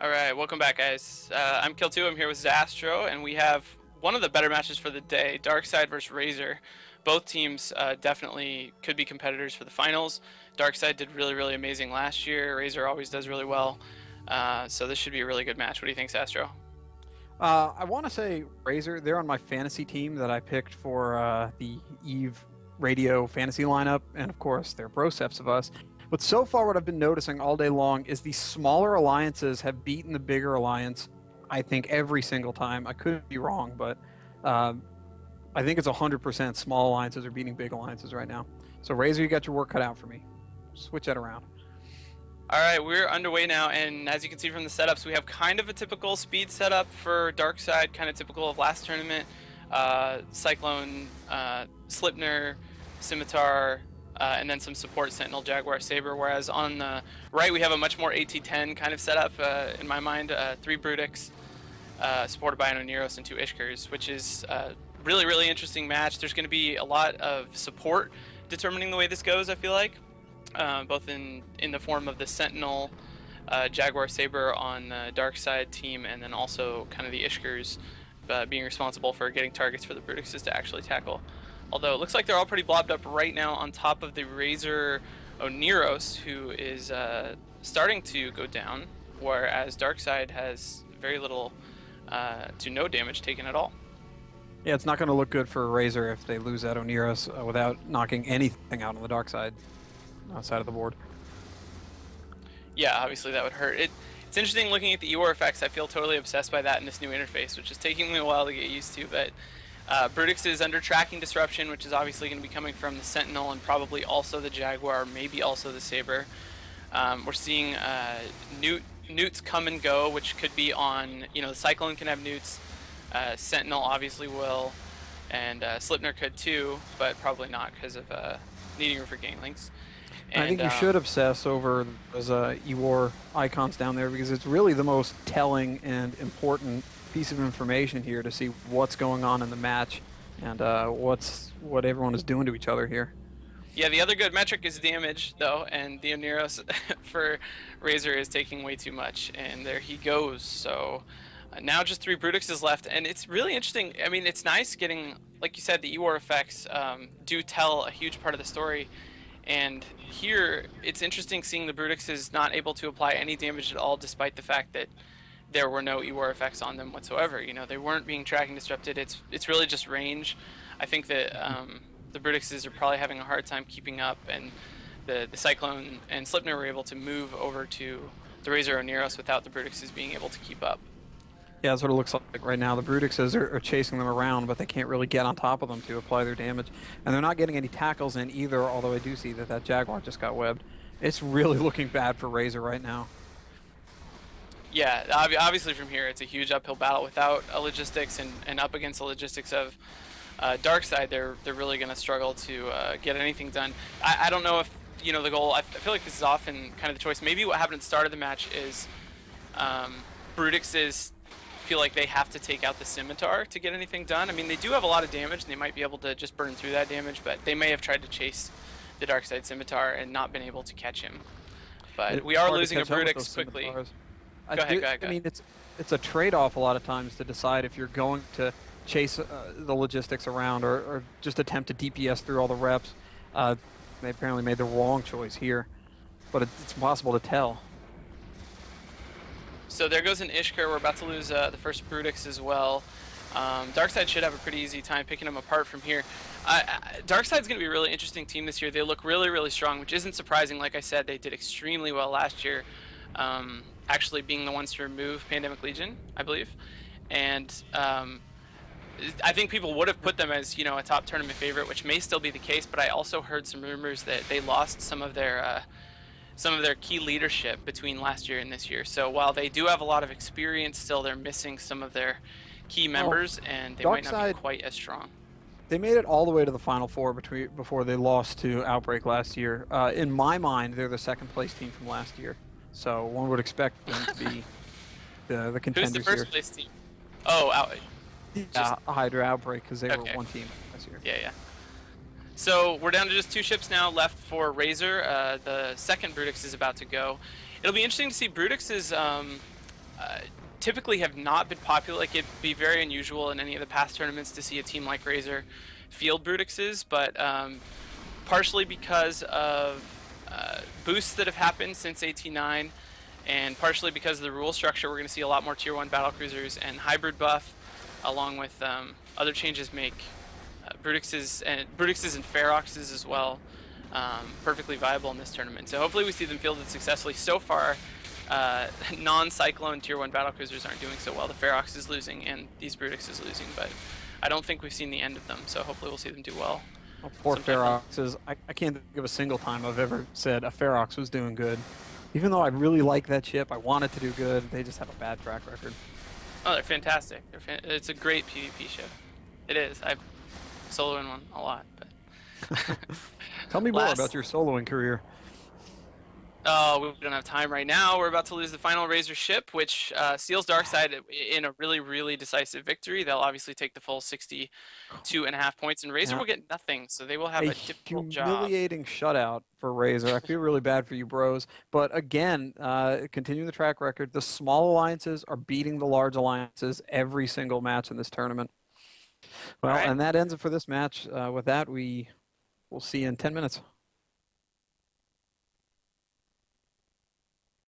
All right, welcome back, guys. I'm Kill2. I'm here with Zastro, and we have one of the better matches for the day: Darkside versus Razor. Both teams definitely could be competitors for the finals. Darkside did really amazing last year. Razor always does really well, so this should be a really good match. What do you think, Zastro? I want to say Razor. They're on my fantasy team that I picked for the Eve Radio fantasy lineup, and of course, they're broceps of us. But so far, what I've been noticing all day long is the smaller alliances have beaten the bigger alliance. I think every single time. I could be wrong, but I think it's 100% small alliances are beating big alliances right now. So Razor, you got your work cut out for me. Switch that around. All right, we're underway now, and as you can see from the setups, we have kind of a typical speed setup for Darkside, kind of typical of last tournament. Cyclone, Slipner, Scimitar, and then some support Sentinel, Jaguar, Saber, whereas on the right we have a much more AT10 kind of setup, in my mind. 3 Brutix, supported by an Oneros and 2 Ishkers, which is really interesting match. There's going to be a lot of support determining the way this goes, I feel like. Both in the form of the Sentinel, Jaguar Saber on the Darkside team, and then also kind of the Ishkers being responsible for getting targets for the Brutixes to actually tackle. Although it looks like they're all pretty blobbed up right now on top of the Razor Oneros, who is starting to go down, whereas Darkside has very little to no damage taken at all. Yeah, it's not going to look good for Razor if they lose that Oneros without knocking anything out on the dark side of the board. Yeah, obviously that would hurt. It's interesting looking at the EWAR effects. I feel totally obsessed by that in this new interface, which is taking me a while to get used to, but Brutix is under tracking disruption, which is obviously going to be coming from the Sentinel and probably also the Jaguar, maybe also the Saber. We're seeing newts come and go, which could be on, the Cyclone can have newts, Sentinel obviously will, and Slipner could too, but probably not because of needing room for Gainlinks. And I think you should obsess over those EWAR icons down there, because it's really the most telling and important piece of information here to see what's going on in the match and what everyone is doing to each other here. Yeah, the other good metric is damage, though, and the Oneros for Razor is taking way too much, and there he goes. So now just 3 Brutixes left, and it's really interesting. I mean, it's nice getting, like you said, the EWAR effects do tell a huge part of the story. And here, it's interesting seeing the Brutixes not able to apply any damage at all, despite the fact that there were no EWAR effects on them whatsoever. They weren't being tracking disrupted. It's really just range. I think that the Brutixes are probably having a hard time keeping up, and the Cyclone and Slipner were able to move over to the Razor Oneros without the Brutixes being able to keep up. Yeah, that's what it looks like right now. The Brutixes are chasing them around, but they can't really get on top of them to apply their damage. And they're not getting any tackles in either, although I do see that Jaguar just got webbed. It's really looking bad for Razor right now. Yeah, obviously from here it's a huge uphill battle without a logistics, and up against the logistics of Darkside, they're really going to struggle to get anything done. I don't know if, the goal, I feel like this is often kind of the choice. Maybe what happened at the start of the match is Brutixes feel like they have to take out the Scimitar to get anything done. I mean, they do have a lot of damage, and they might be able to just burn through that damage, but they may have tried to chase the Darkside Scimitar and not been able to catch him. But we are losing a Brutix quickly. Go ahead. I mean, it's a trade-off a lot of times to decide if you're going to chase the logistics around or just attempt to DPS through all the reps. They apparently made the wrong choice here, but it's impossible to tell. So there goes an Ishkar. We're about to lose the first Brutix as well. Darkside should have a pretty easy time picking them apart from here. Darkside's going to be a really interesting team this year. They look really strong, which isn't surprising. Like I said, they did extremely well last year, actually being the ones to remove Pandemic Legion, I believe. And I think people would have put them as, a top tournament favorite, which may still be the case, but I also heard some rumors that they lost some of their key leadership between last year and this year. So while they do have a lot of experience, still they're missing some of their key members, and they might not be quite as strong. They made it all the way to the Final Four before they lost to Outbreak last year. In my mind, they're the second place team from last year. So one would expect them to be the contenders here. Who's the first place team? Oh, Hydra Outbreak, because they were one team this year. Yeah. So we're down to just 2 ships now left for Razor. The second Brutix is about to go. It'll be interesting to see Brutix's typically have not been popular. Like, it'd be very unusual in any of the past tournaments to see a team like Razor field Brutixes, but partially because of boosts that have happened since AT9, and partially because of the rule structure, we're going to see a lot more Tier 1 battlecruisers, and hybrid buff, along with other changes, make Brutixes and Feroxes as well perfectly viable in this tournament. So hopefully we see them fielded successfully. So far, non-Cyclone Tier 1 battlecruisers aren't doing so well. The Ferox is losing and these Brutix is losing, but I don't think we've seen the end of them, so hopefully we'll see them do well. Oh, poor Feroxes. I can't think of a single time I've ever said a Ferox was doing good. Even though I really like that ship, I want it to do good, they just have a bad track record. Oh, they're fantastic. It's a great PvP ship. It is. I've soloed in one a lot. But Tell me more about your soloing career. Oh, we don't have time right now. We're about to lose the final Razor ship, which seals Darkside in a really, really decisive victory. They'll obviously take the full 62.5 points, and Razor will get nothing, so they will have a difficult job. Humiliating shutout for Razor. I feel really bad for you bros. But again, continuing the track record, the small alliances are beating the large alliances every single match in this tournament. Well, and that ends it for this match. With that, we'll see you in 10 minutes.